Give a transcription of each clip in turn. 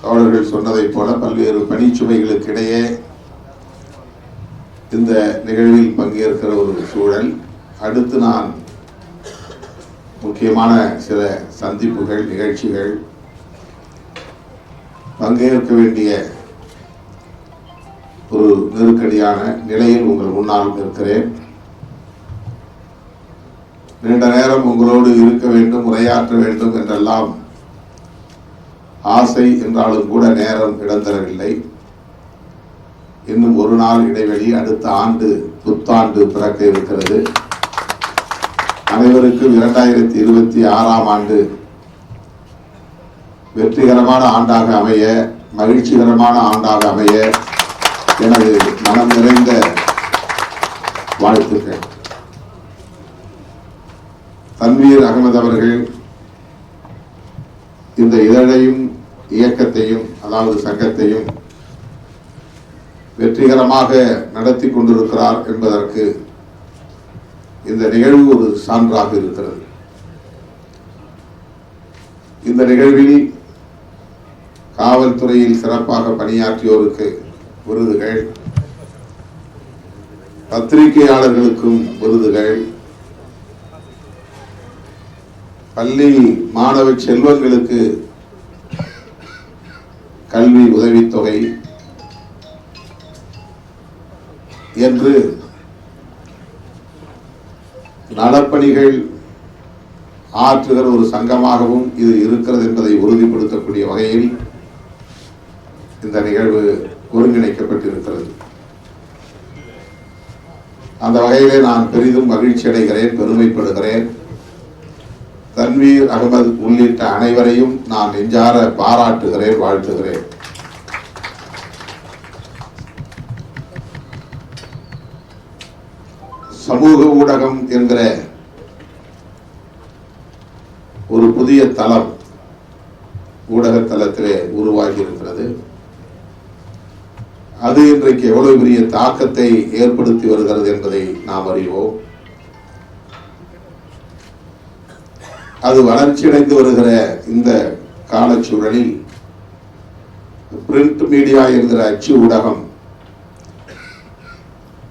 தோழர்கள் சொன்னதைப் போல பல்வேறு பணிச்சுமைகளுக்கு இடையே இந்த நிகழ்வில் பங்கேற்கிற ஒரு சூழல். அடுத்து நான் முக்கியமான சில சந்திப்புகள், நிகழ்ச்சிகள், பங்கேற்க வேண்டிய ஒரு நெருக்கடியான நிலையில் உங்கள் முன்னால் இருக்கிறேன். நீண்ட நேரம் உங்களோடு இருக்க வேண்டும், உரையாற்ற வேண்டும் என்றெல்லாம் ஆசை என்றாலும் கூட நேரம் இடந்தரவில்லை. இன்னும் ஒரு நாள் இடைவெளி, அடுத்த ஆண்டு புத்தாண்டு பிறக்க இருக்கிறது. அனைவருக்கும் 2026ஆம் ஆண்டு வெற்றிகரமான ஆண்டாக அமைய, மகிழ்ச்சிகரமான ஆண்டாக அமைய எனது மனம் நிறைந்த வாழ்த்துக்கள். தன்வீர் அகமது அவர்கள் இந்த இதழையும் இயக்கத்தையும், அதாவது சங்கத்தையும் வெற்றிகரமாக நடத்தி கொண்டிருக்கிறார் என்பதற்கு இந்த நிகழ்வு ஒரு சான்றாக இருக்கிறது. இந்த நிகழ்வில் காவல்துறையில் சிறப்பாக பணியாற்றியோருக்கு விருதுகள், பத்திரிகையாளர்களுக்கும் விருதுகள், பள்ளி மாணவ செல்வங்களுக்கு கல்வி உதவித்தொகை என்று நலப்பணிகள் ஆற்றுகிற ஒரு சங்கமாகவும் இது இருக்கிறது என்பதை உறுதிப்படுத்தக்கூடிய வகையில் இந்த நிகழ்வு ஒருங்கிணைக்கப்பட்டிருக்கிறது. அந்த வகையிலே நான் பெரிதும் மகிழ்ச்சி அடைகிறேன், பெருமைப்படுகிறேன். தன்வீர் அகமது உள்ளிட்ட அனைவரையும் நான் நெஞ்சார பாராட்டுகிறேன், வாழ்த்துகிறேன். சமூக ஊடகம் என்கிற ஒரு புதிய தளம் ஊடக தளத்திலே உருவாகி இருக்கிறது. அது இன்றைக்கு எவ்வளவு பெரிய தாக்கத்தை ஏற்படுத்தி வருகிறது என்பதை நாம் அறிவோம். அது வளர்ச்சியடைந்து வருகிற இந்த காலச்சூழலில் பிரிண்ட் மீடியா என்கிற அச்சு ஊடகம்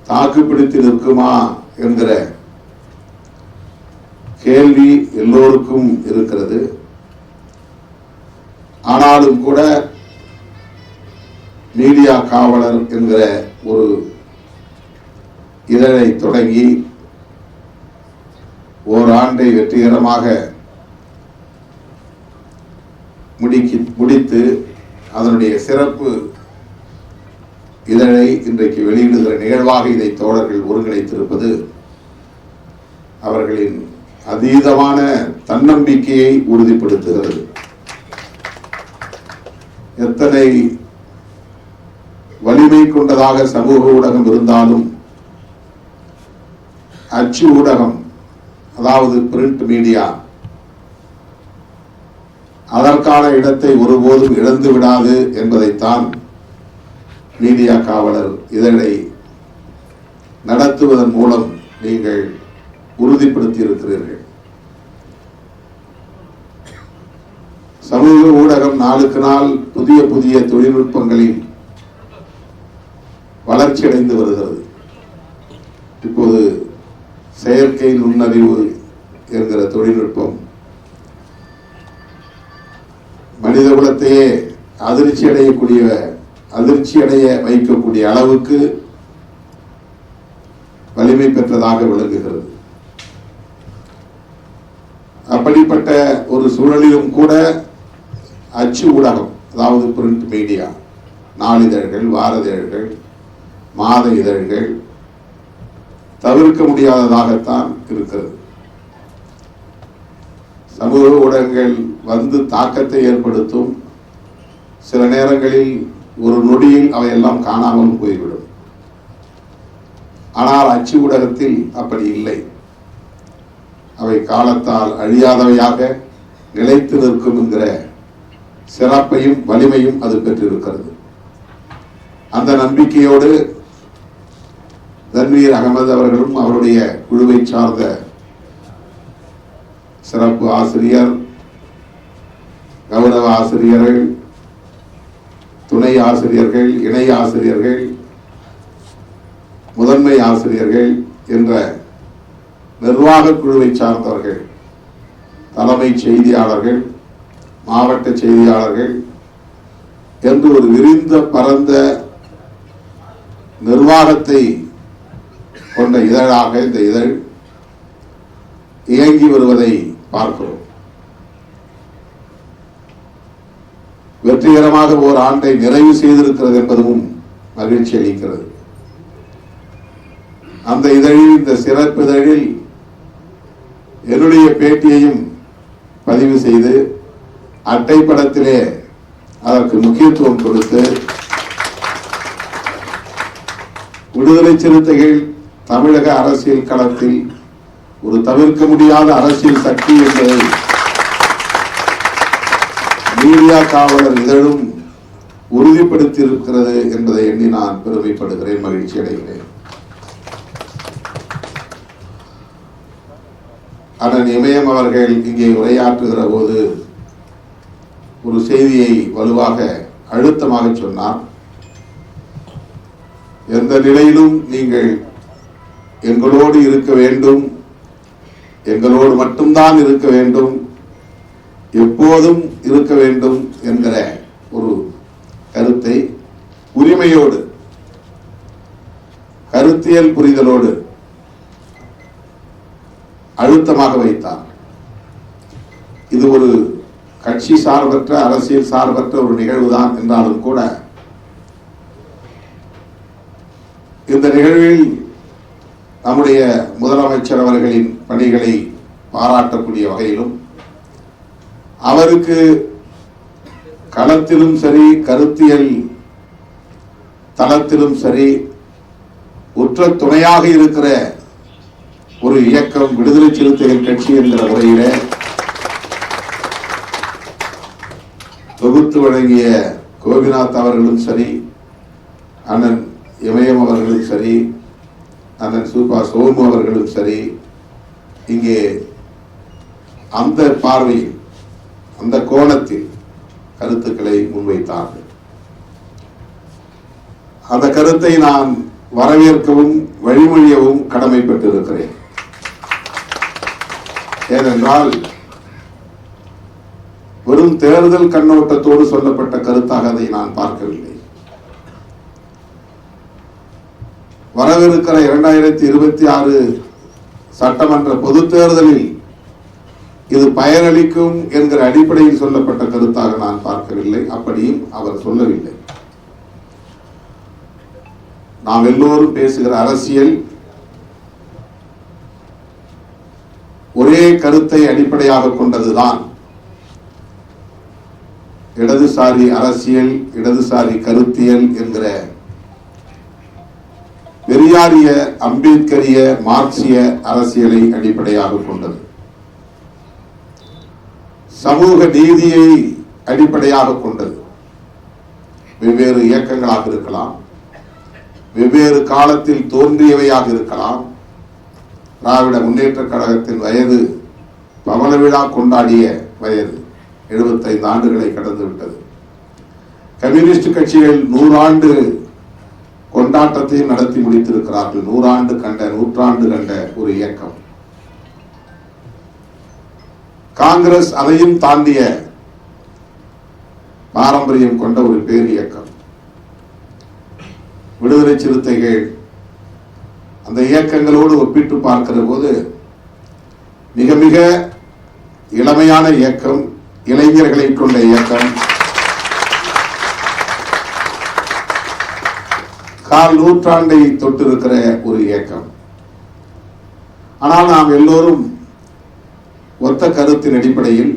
தாக்குப்பிடித்து நிற்குமா என்கிற கேள்வி எல்லோருக்கும் இருக்கிறது. ஆனாலும் கூட மீடியா காவலர் என்கிற ஒரு இதழை தொடங்கி ஓராண்டை வெற்றிகரமாக முடித்து அதனுடைய சிறப்பு இதழை இன்றைக்கு வெளியிடுகிற நிகழ்வாக இதை தோழர்கள் ஒருங்கிணைத்திருப்பது அவர்களின் அதீதமான தன்னம்பிக்கையை உறுதிப்படுத்துகிறது. எத்தனை வலிமை கொண்டதாக சமூக ஊடகம் இருந்தாலும் அச்சு ஊடகம், அதாவது பிரிண்ட் மீடியா, அதற்கான இடத்தை ஒருபோதும் இழந்து விடாது என்பதைத்தான் மீடியா காவலர் இதழை நடத்துவதன் மூலம் நீங்கள் உறுதிப்படுத்தி இருக்கிறீர்கள். சமூக ஊடகம் நாளுக்கு நாள் புதிய புதிய தொழில்நுட்பங்களில் வளர்ச்சி அடைந்து வருகிறது. இப்போது செயற்கை நுண்ணறிவு என்கிற தொழில்நுட்பம் மனித குலத்தையே அதிர்ச்சி அடைய வைக்கக்கூடிய அளவுக்கு வலிமை பெற்றதாக விளங்குகிறது. அப்படிப்பட்ட ஒரு சூழலிலும் கூட அச்சு ஊடகம், அதாவது பிரிண்ட் மீடியா, நாளிதழ்கள், வார இதழ்கள், மாத இதழ்கள் தவிர்க்க முடியாததாகத்தான் இருக்கிறது. சமூக ஊடகங்கள் வந்து தாக்கத்தை ஏற்படுத்தும். சில நேரங்களில் ஒரு நொடியில் அவையெல்லாம் காணாமல் போய்விடும். ஆனால் அச்சு ஊடகத்தில் அப்படி இல்லை. அவை காலத்தால் அழியாதவையாக நிலைத்து நிற்கும் என்கிற சிறப்பையும் வலிமையும் அது பெற்றிருக்கிறது. அந்த நம்பிக்கையோடு தன்வீர் அகமது அவர்களும் அவருடைய குழுவை சார்ந்த சிறப்பு ஆசிரியர், கௌரவ ஆசிரியர்கள், துணை ஆசிரியர்கள், இணை ஆசிரியர்கள், முதன்மை ஆசிரியர்கள் என்ற நிர்வாக குழுவை சார்ந்தவர்கள், தலைமை செய்தியாளர்கள், மாவட்ட செய்தியாளர்கள் என்று ஒரு விரிந்த பரந்த நிர்வாகத்தை கொண்ட இதழாக இந்த இதழ் இயங்கி வருவதை பார்க்கிறோம். வெற்றிகரமாக ஓர் ஆண்டை நிறைவு செய்திருக்கிறது என்பதும் மகிழ்ச்சி அளிக்கிறது. அந்த இதழில், இந்த சிறப்பு இதழில் என்னுடைய பேட்டியையும் பதிவு செய்து அட்டைப்படத்திலே அதற்கு முக்கியத்துவம் கொடுத்து விடுதலை சிறுத்தைகள் தமிழக அரசியல் களத்தில் ஒரு தவிர்க்க முடியாத அரசியல் சக்தி என்பதை மீடியா காவலர் இதழும் உறுதிப்படுத்தி இருக்கிறது என்பதை எண்ணி நான் பெருமைப்படுகிறேன், மகிழ்ச்சி அடைகிறேன். அண்ணன் இமயம் அவர்கள் இங்கே உரையாற்றுகிற போது ஒரு செய்தியை வலுவாக அழுத்தமாக சொன்னார். எந்த நிலையிலும் நீங்கள் எங்களோடு இருக்க வேண்டும், எங்களோடு மட்டும்தான் இருக்க வேண்டும், எப்போதும் இருக்க வேண்டும் என்கிற ஒரு கருத்தை உரிமையோடு, கருத்தியல் புரிதலோடு அழுத்தமாக வைத்தார். இது ஒரு கட்சி சார்பற்ற, அரசியல் சார்பற்ற ஒரு நிகழ்வுதான் என்றாலும் கூட இந்த நிகழ்வில் நம்முடைய முதலமைச்சர் அவர்களின் பணிகளை பாராட்டக்கூடிய வகையிலும், அவருக்கு களத்திலும் சரி, கருத்தியல் தளத்திலும் சரி உற்ற துணையாக இருக்கிற ஒரு இயக்கம் விடுதலை சிறுத்தைகள் கட்சி என்கிற முறையில தொகுத்து வழங்கிய கோபிநாத் அவர்களும் சரி, அண்ணன் இமயம் அவர்களும் சரி, அண்ணன் சூப்பா சோமு அவர்களும் சரி, இங்கே அந்த பார்வையில், அந்த கோணத்தில் கருத்துக்களை முன்வைத்தார்கள். அந்த கருத்தை நான் வரவேற்கவும் வழிமொழியவும் கடமைப்பட்டிருக்கிறேன். ஏனென்றால் வெறும் தேர்தல் கண்ணோட்டத்தோடு சொல்லப்பட்ட கருத்தாக அதை நான் பார்க்கவில்லை. வரவிருக்கிற 2026 சட்டமன்ற பொது தேர்தலில் இது பயனளிக்கும் என்கிற அடிப்படையில் சொல்லப்பட்ட கருத்தாக நான் பார்க்கவில்லை. அப்படியும் அவர் சொல்லவில்லை. நாம் எல்லோரும் பேசுகிற அரசியல் ஒரே கருத்தை அடிப்படையாக கொண்டதுதான். இடதுசாரி அரசியல், இடதுசாரி கருத்தியல் என்கிற பெரியாரிய, அம்பேத்கரிய, மார்க்சிய அரசியலை அடிப்படையாக கொண்டது. சமூக நீதியை அடிப்படையாக கொண்டது. வெவ்வேறு இயக்கங்களாக இருக்கலாம், வெவ்வேறு காலத்தில் தோன்றியவையாக இருக்கலாம். திராவிட முன்னேற்ற கழகத்தின் வயது பவள விழா கொண்டாடிய வயது 75 ஆண்டுகளை கடந்து விட்டது. கம்யூனிஸ்ட் கட்சிகள் 100 ஆண்டு கொண்டாட்டத்தையும் நடத்தி முடித்திருக்கிறார்கள். 100 ஆண்டு கண்ட ஒரு இயக்கம். காங்கிரஸ் அதையும் தாண்டிய பாரம்பரியம் கொண்ட ஒரு பேர் இயக்கம். விடுதலை சிறுத்தைகள் அந்த இயக்கங்களோடு ஒப்பிட்டு பார்க்கிற போது மிக மிக இளமையான இயக்கம், இளைஞர்களை கொண்ட இயக்கம், கால் நூற்றாண்டை தொட்டிருக்கிற ஒரு இயக்கம். ஆனால் நாம் எல்லோரும் ஒத்த கருத்தின் அடிப்படையில்,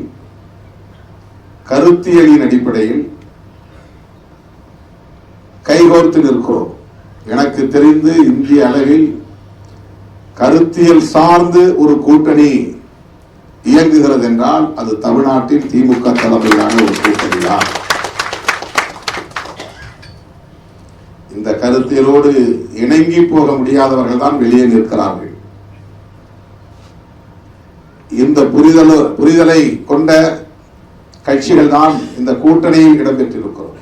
கருத்தியலின் அடிப்படையில் கைகோர்த்து நிற்கிறோம். எனக்கு தெரிந்து இந்திய அளவில் கருத்தியல் சார்ந்து ஒரு கூட்டணி இயங்குகிறது என்றால் அது தமிழ்நாட்டில் திமுக தலைமையிலான ஒரு கூட்டணி தான். இந்த கருத்தியலோடு இணங்கி போக முடியாதவர்கள் தான் வெளியே நிற்கிறார்கள். இந்த புரிதலை கொண்ட கட்சிகள் தான் இந்த கூட்டணியில் இடம்பெற்றிருக்கிறோம்.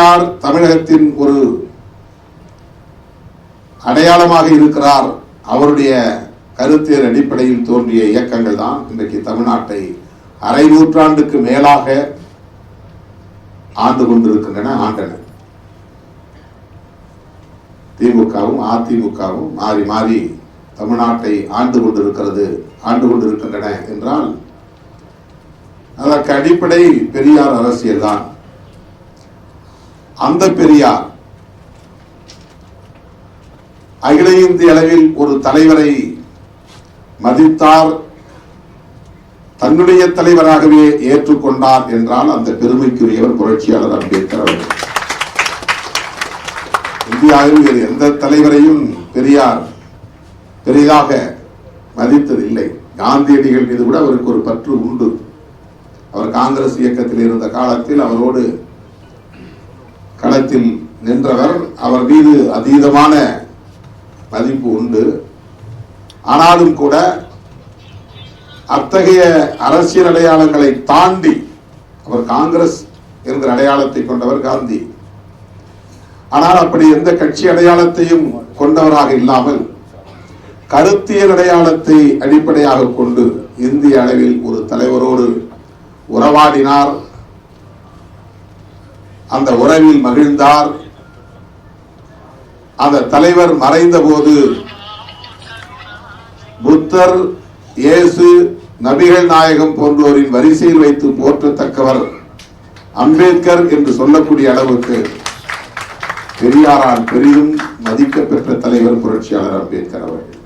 பெரியார் தமிழகத்தின் ஒரு அடையாளமாக இருக்கிறார். அவருடைய கருத்தியல் அடிப்படையில் தோன்றிய இயக்கங்கள் தான் இன்றைக்கு தமிழ்நாட்டை அரை நூற்றாண்டுக்கு மேலாக ஆண்டு கொண்டிருக்கின்றன, ஆண்டன. திமுகவும் அதிமுகவும் மாறி மாறி தமிழ்நாட்டை ஆண்டு கொண்டிருக்கின்றன என்றால் அதற்கு அடிப்படை பெரியார் அரசியல் தான். அந்த பெரியார் அகில இந்திய அளவில் ஒரு தலைவரை மதித்தார், தன்னுடைய தலைவராகவே ஏற்றுக்கொண்டார் என்றால் அந்த பெருமைக்குரியவர் புரட்சியாளர் அம்பேத்கர் அவர்கள். இந்தியாவில் வேறு எந்த தலைவரையும் பெரியார் பெரிதாக மதித்ததில்லை. காந்தியடிகள் மீது கூட அவருக்கு ஒரு பற்று உண்டு. அவர் காங்கிரஸ் இயக்கத்தில் இருந்த காலத்தில் அவரோடு களத்தில் நின்றவர். அவர் மீது அதீதமான மதிப்பு உண்டு. ஆனாலும் கூட அத்தகைய அரசியல் அடையாளங்களை தாண்டி அவர் காங்கிரஸ் என்கிற அடையாளத்தை கொண்டவர் காந்தி. ஆனால் அப்படி எந்த கட்சி அடையாளத்தையும் கொண்டவராக இல்லாமல் கருத்தியல் அடையாளத்தை அடிப்படையாக கொண்டு இந்திய அளவில் ஒரு தலைவரோடு உறவாடினார், அந்த உறவில் மகிழ்ந்தார். அந்த தலைவர் மறைந்த போது புத்தர், இயேசு, நபிகள் நாயகம் போன்றோரின் வரிசையில் வைத்து போற்றத்தக்கவர் அம்பேத்கர் என்று சொல்லக்கூடிய அளவுக்கு பெரியாரால் பெரிதும் மதிக்கப்பெற்ற தலைவர் புரட்சியாளர் அம்பேத்கர் அவர்கள்.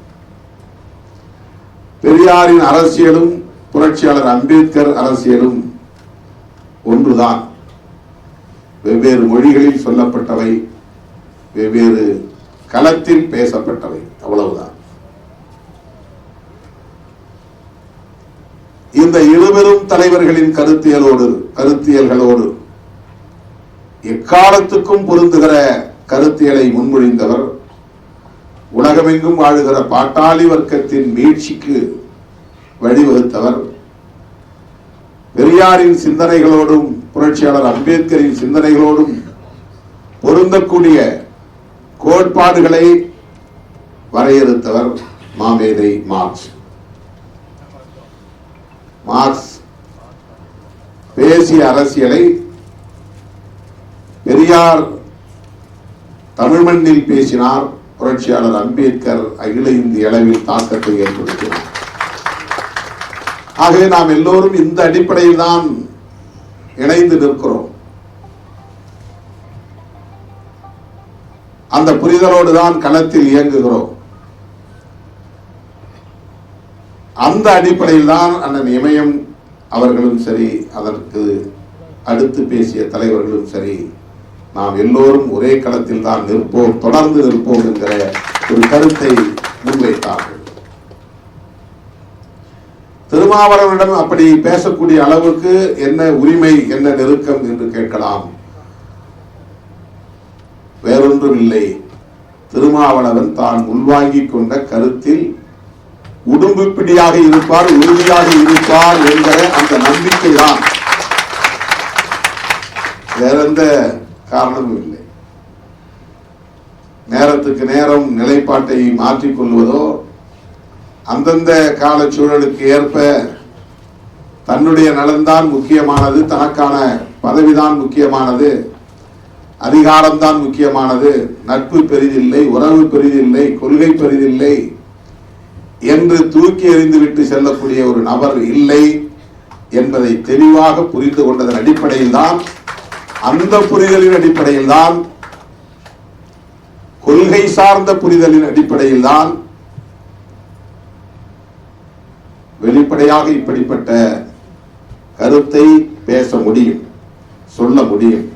பெரியாரின் அரசியலும் புரட்சியாளர் அம்பேத்கர் அரசியலும் ஒன்றுதான். வெவ்வேறு மொழிகளில் சொல்லப்பட்டவை, வெவ்வேறு களத்தில் பேசப்பட்டவை, அவ்வளவுதான். இந்த இருவரும் தலைவர்களின் கருத்தியல்களோடு எக்காலத்துக்கும் பொருந்துகிற கருத்தியலை முன்மொழிந்தவர், உலகமெங்கும் வாழுகிற பாட்டாளி வர்க்கத்தின் மீட்சிக்கு வழிவகுத்தவர். பெரியாரின் சிந்தனைகளோடும் புரட்சியாளர் அம்பேத்கரின் சிந்தனைகளோடும் பொருந்தக்கூடிய கோட்பாடுகளை வரையறுத்தவர் மாமேதை மார்க்ஸ். மார்க்ஸ் பேசிய அரசியலை பெரியார் தமிழ் மண்ணில் பேசினார். புரட்சியாளர் அம்பேத்கர் அகில இந்திய அளவில் தாக்கத்தை ஏற்படுத்தினார். ஆகவே நாம் எல்லோரும் இந்த அடிப்படையில் தான் இணைந்து நிற்கிறோம். அந்த புரிதலோடு தான் களத்தில் இயங்குகிறோம். அந்த அடிப்படையில் தான் அண்ணன் இமயம் அவர்களும் சரி, அதற்கு அடுத்து பேசிய தலைவர்களும் சரி, நாம் எல்லோரும் ஒரே களத்தில் தான் நிற்போம், தொடர்ந்து நிற்போம் என்கிற ஒரு கருத்தை முன்வைத்தார்கள். திருமாவளவனிடம் அப்படி பேசக்கூடிய அளவுக்கு என்ன உரிமை, என்ன நெருக்கம் என்று கேட்கலாம். வேறொன்றும் இல்லை. திருமாவளவன் தான் உள்வாங்கிக் கொண்ட கருத்தில் உடும்பு பிடியாக இருப்பார், உறுதியாக இருப்பார் என்கிற அந்த நம்பிக்கை தான், வேற எந்த காரணமும் இல்லை. நேரத்துக்கு நேரம் நிலைப்பாட்டை மாற்றிக் கொள்வதோ, அந்தந்த கால சூழலுக்கு ஏற்ப தன்னுடைய நலன்தான் முக்கியமானது, தனக்கான பதவிதான் முக்கியமானது, அதிகாரம்தான் முக்கியமானது, நட்பு பெரிதில்லை, உறவு பெரிதில்லை, கொள்கை பெரிதில்லை என்று தூக்கி எறிந்துவிட்டு செல்லக்கூடிய ஒரு நபர் இல்லை என்பதை தெளிவாக புரிந்து கொண்டதன் அடிப்படையில் தான், அந்த புரிதலின் அடிப்படையில் தான், கொள்கை சார்ந்த புரிதலின் அடிப்படையில் தான் வெளிப்படையாக இப்படிப்பட்ட கருத்தை பேச முடியும், சொல்ல முடியும்,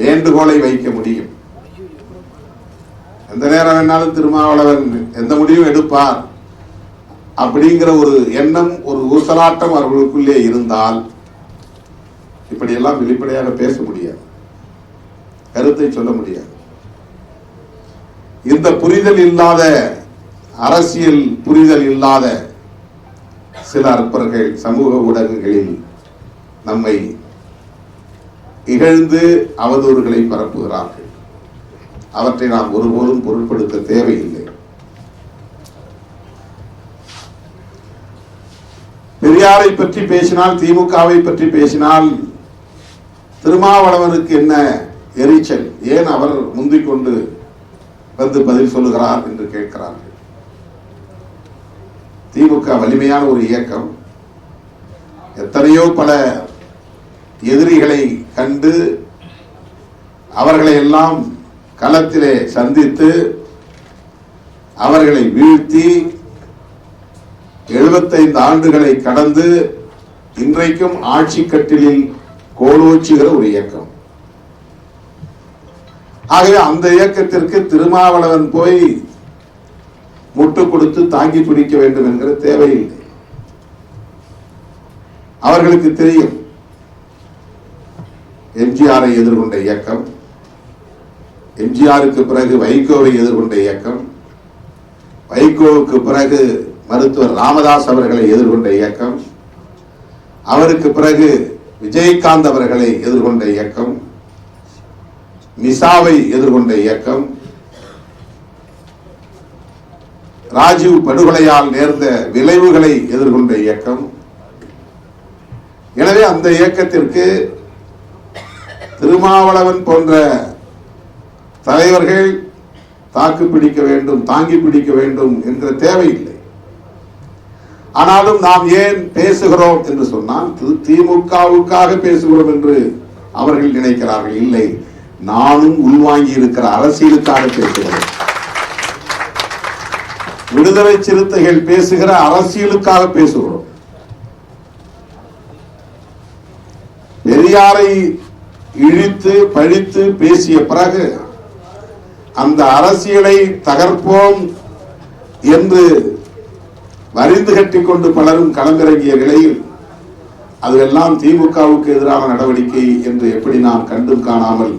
வேண்டுகோளை வைக்க முடியும். எந்த நேரம் வேணாலும் திருமாவளவன் எந்த முடிவும் எடுப்பார் அப்படிங்கிற ஒரு எண்ணம், ஒரு ஊசலாட்டம் அவர்களுக்குள்ளே இருந்தால் இப்படியெல்லாம் வெளிப்படையாக பேச முடியாது, கருத்தை சொல்ல முடியாது. இந்த புரிதல் இல்லாத, அரசியல் புரிதல் இல்லாத சில அற்பர்கள் சமூக ஊடகங்களில் நம்மை இகழ்ந்து அவதூறுகளை பரப்புகிறார்கள். அவற்றை நாம் ஒருபோதும் பொருட்படுத்த தேவையில்லை. பெரியாரை பற்றி பேசினால், திமுகவை பற்றி பேசினால் திருமாவளவனுக்கு என்ன எரிச்சல், ஏன் அவர் முந்திக் கொண்டு வந்து பதில் சொல்லுகிறார் என்று கேட்கிறார்கள். திமுக வலிமையான ஒரு இயக்கம். எத்தனையோ பல எதிரிகளை கண்டு அவர்களை எல்லாம் களத்திலே சந்தித்து அவர்களை வீழ்த்தி 75 ஆண்டுகளை கடந்து இன்றைக்கும் ஆட்சி கட்டிலில் கோலோச்சுகிற ஒரு இயக்கம். ஆகவே அந்த இயக்கத்திற்கு திருமாவளவன் போய் முட்டு கொடுத்து தாங்கி பிடிக்க வேண்டும் என்கிற தேவையில்லை. அவர்களுக்கு தெரியும் எம்ஜிஆரை எதிர்கொண்ட இயக்கம், எம்ஜிஆருக்கு பிறகு வைகோவை எதிர்கொண்ட இயக்கம், வைகோவுக்கு பிறகு மருத்துவர் ராமதாஸ் அவர்களை எதிர்கொண்ட இயக்கம், அவருக்கு பிறகு விஜயகாந்த் அவர்களை எதிர்கொண்ட இயக்கம், மிசாவை எதிர்கொண்ட இயக்கம், ராஜீவ் படுகொலையால் நேர்ந்த விளைவுகளை எதிர்கொண்ட இயக்கம். எனவே அந்த இயக்கத்திற்கு திருமாவளவன் போன்ற தலைவர்கள் தாக்கு பிடிக்க வேண்டும், தாங்கி பிடிக்க வேண்டும் என்கிற தேவையில்லை. ஆனாலும் நாம் ஏன் பேசுகிறோம் என்று சொன்னால் திமுகவுக்காக பேசுகிறோம் என்று அவர்கள் நினைக்கிறார்கள். இல்லை, நானும் உள்வாங்கி இருக்கிற அரசியலுக்காக பேசுகிறோம். விடுதலை சிறுத்தைகள் பேசுகிற அரசியலுக்காக பேசுகிறோம். பெரியாரை இழித்து பழித்து பேசிய பிறகு அந்த அரசியலை தகர்ப்போம் என்று வரிந்து கட்டிக்கொண்டு பலரும் களமிறங்கிய நிலையில் அதுவெல்லாம் திமுகவுக்கு எதிரான நடவடிக்கை என்று எப்படி நாம் கண்டும் காணாமல்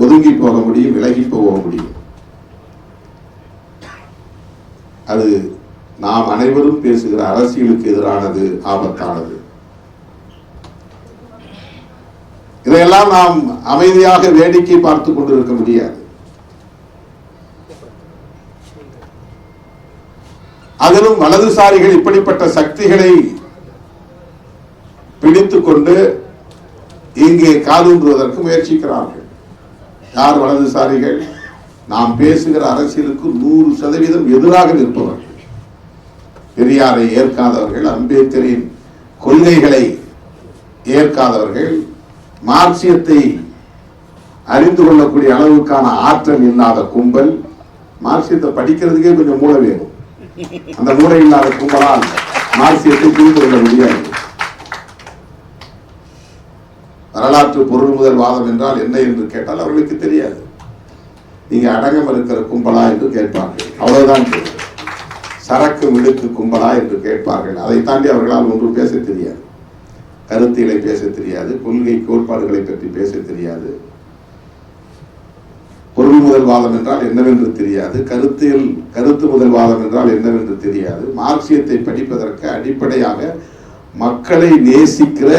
ஒதுங்கி போக முடியும், விலகி போக முடியும்? அது நாம் அனைவரும் பேசுகிற அரசியலுக்கு எதிரானது, ஆபத்தானது. இதையெல்லாம் நாம் அமைதியாக வேடிக்கை பார்த்துக் கொண்டிருக்க முடியாது. அதிலும் வலதுசாரிகள் இப்படிப்பட்ட சக்திகளை பிடித்துக் கொண்டு இங்கே காலூன்றுவதற்கு முயற்சிக்கிறார்கள். யார் வலதுசாரிகள்? நாம் பேசுகிற அரசியலுக்கு 100% எதிராக நிற்பவர்கள். பெரியாரை ஏற்காதவர்கள், அம்பேத்கரின் கொள்கைகளை ஏற்காதவர்கள், மார்க்சியத்தை அறிந்து கொள்ளக்கூடிய அளவுக்கான ஆற்றல் இல்லாத கும்பல். மார்க்சியத்தை படிக்கிறதுக்கே கொஞ்சம் மூளை வேணும். அந்த மூளை இல்லாத கும்பலால் மார்க்சியத்தை புரிந்து கொள்ள முடியாது. வரலாற்று பொருள் முதல் வாதம் என்றால் என்ன என்று கேட்டால் அவர்களுக்கு தெரியாது. நீங்க அடங்கம் இருக்கிற கும்பலா என்று கேட்பார்கள், அவ்வளவுதான். சரக்கு மிடுக்கு கும்பலா என்று கேட்பார்கள். அதை தாண்டி அவர்களால் ஒன்றும் பேச தெரியாது. கருத்தியலை பேச தெரியாது, கொள்கை கோட்பாடுகளை பற்றி பேச தெரியாது. பொருள் முதல் வாதம் என்றால் என்னவென்று தெரியாது, கருத்து முதல் வாதம் என்றால் என்னவென்று தெரியாது. மார்க்சியத்தை படிப்பதற்கு அடிப்படையாக மக்களை நேசிக்கிற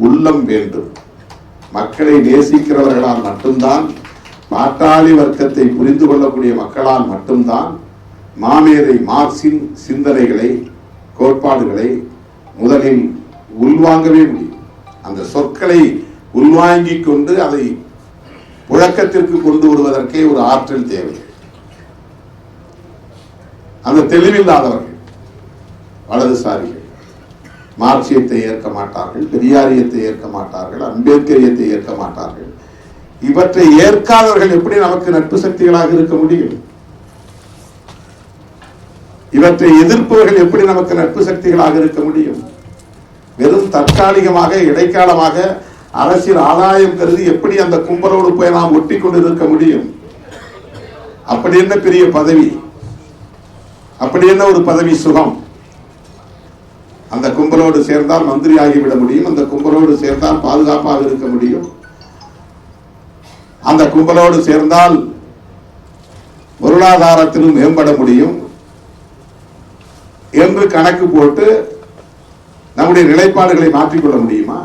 உள்ளம் வேண்டும். மக்களை நேசிக்கிறவர்களால் மட்டும்தான், பாட்டாளி வர்க்கத்தை புரிந்து கொள்ளக்கூடிய மக்களால் மட்டும்தான் மாமேதை மார்க்சின் சிந்தனைகளை, கோட்பாடுகளை முதலில் உள்வாங்கவே முடியும். அந்த சொற்களை உள்வாங்கிக் கொண்டு அதை புழக்கத்திற்கு கொண்டு வருவதற்கே ஒரு ஆற்றல் தேவை. அந்த தெளிவில்லாதவர்கள் வலதுசாரிகள் மார்க்சியத்தை ஏற்க மாட்டார்கள், பெரியாரியத்தை ஏற்க மாட்டார்கள், அம்பேத்கரியத்தை ஏற்க மாட்டார்கள். இவற்றை ஏற்காதவர்கள் எப்படி நமக்கு நட்பு சக்திகளாக இருக்க முடியும்? இவற்றை எதிர்ப்பவர்கள் எப்படி நமக்கு நட்பு சக்திகளாக இருக்க முடியும்? வெறும் தற்காலிகமாக, இடைக்காலமாக அரசியல் ஆதாயம் கருதி எப்படி அந்த கும்பலோடு போய் நாம் ஒட்டி கொண்டு இருக்க முடியும்? அப்படி என்ன பெரிய பதவி, அப்படி என்ன ஒரு பதவி சுகம்? அந்த கும்பலோடு சேர்ந்தால் மந்திரி ஆகிவிட முடியும், அந்த கும்பலோடு சேர்ந்தால் பாதுகாப்பாக இருக்க முடியும், அந்த கும்பலோடு சேர்ந்தால் பொருளாதாரத்திலும் மேம்பட முடியும் என்று கணக்கு போட்டு நம்முடைய நிலைப்பாடுகளை மாற்றிக்கொள்ள முடியுமா?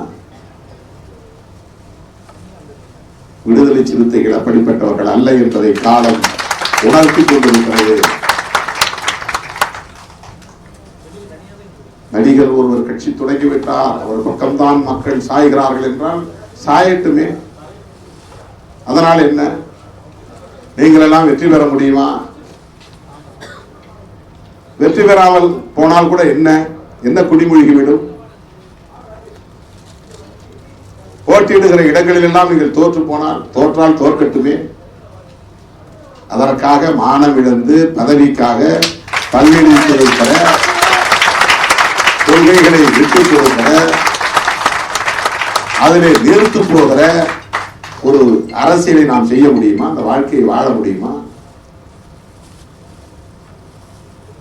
சிறுத்தைகள் அப்படிப்பட்டவர்கள் அல்ல என்பதை காலம் உணர்த்தி கொண்டிருக்கிறது. நடிகர் ஒருவர் கட்சி தொடங்கிவிட்டார், அவர் பக்கம்தான் மக்கள் சாய்கிறார்கள் என்றால் சாயட்டுமே. அதனால் என்ன? நீங்கள் எல்லாம் வெற்றி பெற முடியுமா? வெற்றி பெறாமல் போனால் கூட என்ன குடிமொழிகிவிடும்? போட்டியிடுகிற இடங்களில் எல்லாம் நீங்கள் தோற்று போனால், தோற்றால் தோற்கட்டுமே. அதற்காக மானம் இழந்து பதவிக்காக பல்வேறு பெற, கொள்கைகளை விட்டுக் கொடுக்கிற, அதிலே நிறுத்து போகிற ஒரு அரசியலை நாம் செய்ய முடியுமா? அந்த வாழ்க்கையை வாழ முடியுமா?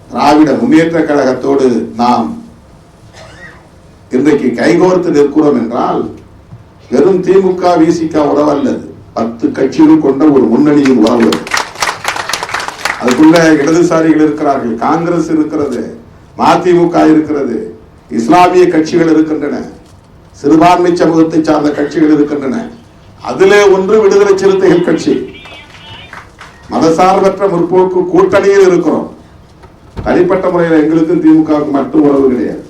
திராவிட முன்னேற்ற கழகத்தோடு நாம் இன்றைக்கு கைகோர்த்து நிற்கிறோம் என்றால் வெறும் திமுக விசிக உறவு அல்லது 10 கட்சிகள் கொண்ட ஒரு முன்னணியின் உறவு. அதுக்குள்ள இடதுசாரிகள் இருக்கிறார்கள், காங்கிரஸ் இருக்கிறது, மதிமுக இருக்கிறது, இஸ்லாமிய கட்சிகள் இருக்கின்றன, சிறுபான்மை சமூகத்தை சார்ந்த கட்சிகள் இருக்கின்றன. அதிலே ஒன்று விடுதலை சிறுத்தைகள் கட்சி. மதசார்பற்ற முற்போக்கு கூட்டணியில் இருக்கிறோம். தனிப்பட்ட முறையில் எங்களுக்கும் திமுகவுக்கு மட்டும் உறவு கிடையாது.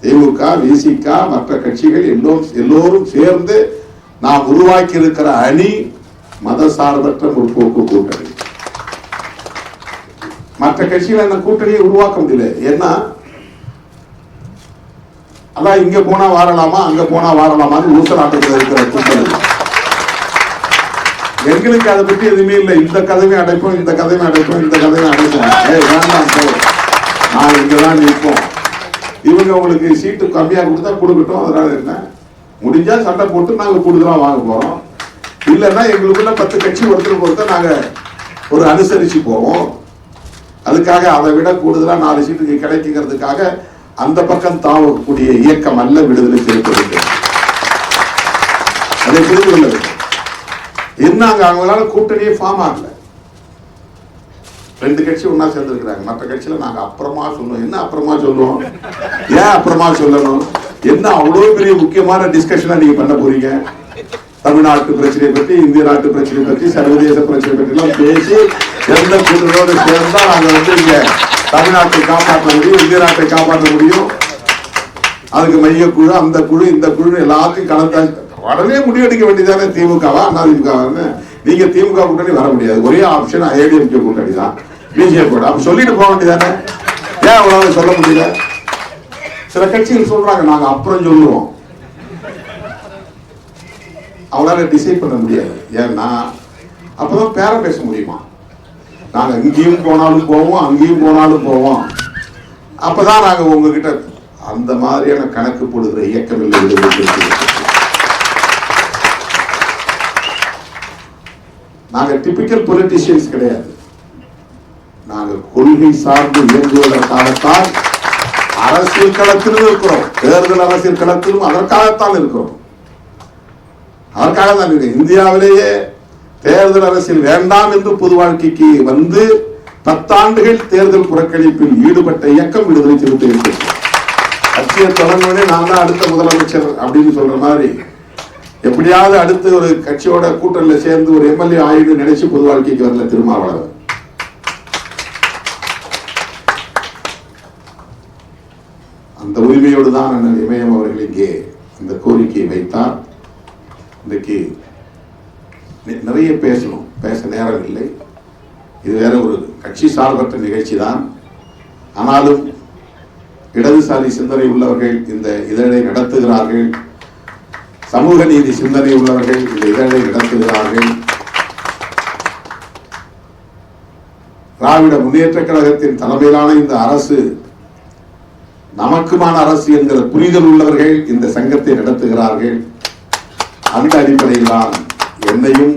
திமுக விசிக மற்ற கட்சிகள் எல்லோரும் சேர்ந்து நாம் உருவாக்கி இருக்கிற அணி மதசார்பற்ற முற்போக்கு கூட்டணி. மற்ற கட்சிகள் அந்த கூட்டணியை உருவாக்க முடியல. ஏன்னா அதான் இங்க போனா வாரலாமா அங்க போனா வாரலாமான்னு ஊசலாட்டத்தில் இருக்கிற கூட்டணி. எங்களுக்கு அதை பற்றி எதுவுமே இல்லை. இந்த கதவை அடைப்போம், இந்த கதவை அடைப்போம், இந்த கதவை அடைப்போம். வேண்டாம் போ, நான் இங்கதான் நிற்போம். இவங்க உங்களுக்கு சீட்டு கம்மியா கொடுத்தா கொடுக்கட்டும், அதனால என்ன, முடிஞ்சா சட்டை போட்டு நாங்க கூடுதலா வாங்க போறோம். இல்லைன்னா எங்களுக்குள்ள 10 கட்சி ஒருத்தருக்கு ஒருத்தர் நாங்க ஒரு அனுசரிச்சு போவோம். அதுக்காக அதை விட கூடுதலா 4 சீட்டுக்கு கிடைக்குங்கிறதுக்காக அந்த பக்கம் தாவக்கூடிய இயக்கம் அல்ல விடுதலை சிறுத்தைகள். அதை புரிந்து கொள்ள வேண்டும். என்னங்க அவங்களால கூட்டணியே ஃபார்ம் ஆகல. 2 கட்சி ஒன்னா சேர்ந்திருக்கிறாங்க. மற்ற கட்சியில நாங்க அப்புறமா சொல்லுவோம். என்ன அப்புறமா சொல்லுவோம்? ஏன் அப்புறமா சொல்லணும்? என்ன அவ்வளவு பெரிய முக்கியமான டிஸ்கஷனா நீங்க பண்ண போறீங்க? தமிழ்நாட்டு பிரச்சனை பற்றி, இந்திய நாட்டு பிரச்சனை பற்றி, சர்வதேச பிரச்சனை பற்றி எல்லாம் பேசி எந்த கூட்டணோடு சேர்ந்தா நாங்க இங்க தமிழ்நாட்டை காப்பாற்ற முடியும், இந்திய நாட்டை காப்பாற்ற முடியும். அதுக்கு மைய குழு, அந்த குழு, இந்த குழு எல்லாத்தையும் கலந்தா உடனே முடிவெடுக்க வேண்டியதானே. திமுகவா அதிமுகவான்னு? நீங்க திமுக கூட்டணி வர முடியாது. ஒரே ஆப்ஷன் ஏடிஎம்கே கூட்டணி தான், பிஜேபி. அப்ப சொல்லிட்டு போக வேண்டியதானே. ஏன் அவங்களால சொல்ல முடியல? சில கட்சிகள் சொல்றாங்க நாங்க அப்புறம் சொல்லுவோம். அவங்களால டிசைட் பண்ண முடியாது. ஏன்னா அப்பதான் பேரம் பேச முடியுமா? நாங்க இங்கேயும் போனாலும் போவோம், அங்கேயும் போனாலும் போவோம். அப்பதான் நாங்க உங்ககிட்ட அந்த மாதிரியான கணக்கு போடுகிற இயக்கம் இல்லை. நாங்க டிபிக்கல் பொலிட்டிஷியன்ஸ் கிடையாது. நாங்க கொள்கை சார்ந்து இயங்குவதற்காகத்தான் அரசியல் களத்திலும் இருக்கிறோம். தேர்தல் அரசியல் களத்திலும் அதற்காகத்தான் இருக்கிறோம். அதற்காக தான் இருக்கு. இந்தியாவிலேயே தேர்தல் அரசியல் வேண்டாம் என்று பொது வாழ்க்கைக்கு வந்து 10 ஆண்டுகள் தேர்தல் புறக்கணிப்பில் ஈடுபட்ட இயக்கம் விடுதலை சிறுத்தைகள். கட்சியை தொடங்குவதே நான் தான் அடுத்த முதலமைச்சர் அப்படின்னு சொல்ற மாதிரி, எப்படியாவது அடுத்து ஒரு கட்சியோட கூட்டணியில சேர்ந்து ஒரு எம்எல்ஏ ஆயிடு நினைச்சு பொது வாழ்க்கைக்கு வரல திருமாவளவன். அந்த உரிமையோடு தான் அண்ணன் இமயம் அவர்கள் இங்கே இந்த கோரிக்கையை வைத்தார். இன்றைக்கு நிறைய பேசணும், பேச நேரம் இல்லை. இது வேற ஒரு கட்சி சார்பற்ற நிகழ்ச்சி தான். ஆனாலும் இடதுசாரி சிந்தனை உள்ளவர்கள் இந்த இதழை நடத்துகிறார்கள், சமூக நீதி சிந்தனை உள்ளவர்கள் இந்த இதழை நடத்துகிறார்கள். திராவிட முன்னேற்ற கழகத்தின் தலைமையிலான இந்த அரசு நமக்குமான அரசு என்கிற புரிதல் உள்ளவர்கள் இந்த சங்கத்தை நடத்துகிறார்கள். அந்த அடிப்படையில் தான் என்னையும்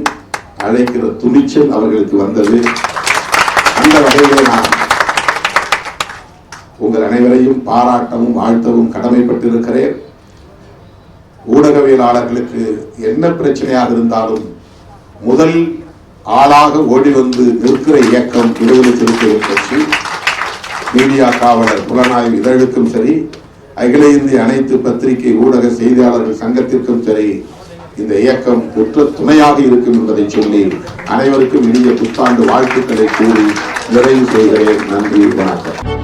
அழைக்கிற துணிச்சல் அவர்களுக்கு வந்தது. அந்த வகையிலே நான் உங்கள் அனைவரையும் பாராட்டவும் வாழ்த்தவும் கடமைப்பட்டிருக்கிறேன். ஊடகவியலாளர்களுக்கு என்ன பிரச்சனையாக இருந்தாலும் முதல் ஆளாக ஓடி வந்து நிற்கிற இயக்கம் விடுதலை சிறுத்தைகள் கட்சி. மீடியா காவலர் புலனாய்வு இதழுக்கும் சரி, அகில இந்திய அனைத்து பத்திரிகை ஊடக செய்தியாளர்கள் சங்கத்திற்கும் சரி, இந்த இயக்கம் உற்ற துணையாக இருக்கும் என்பதை சொல்லி அனைவருக்கும் இனிய புத்தாண்டு வாழ்த்துக்களை கூறி நிறைவு செய்கிறேன். நன்றி, வணக்கம்.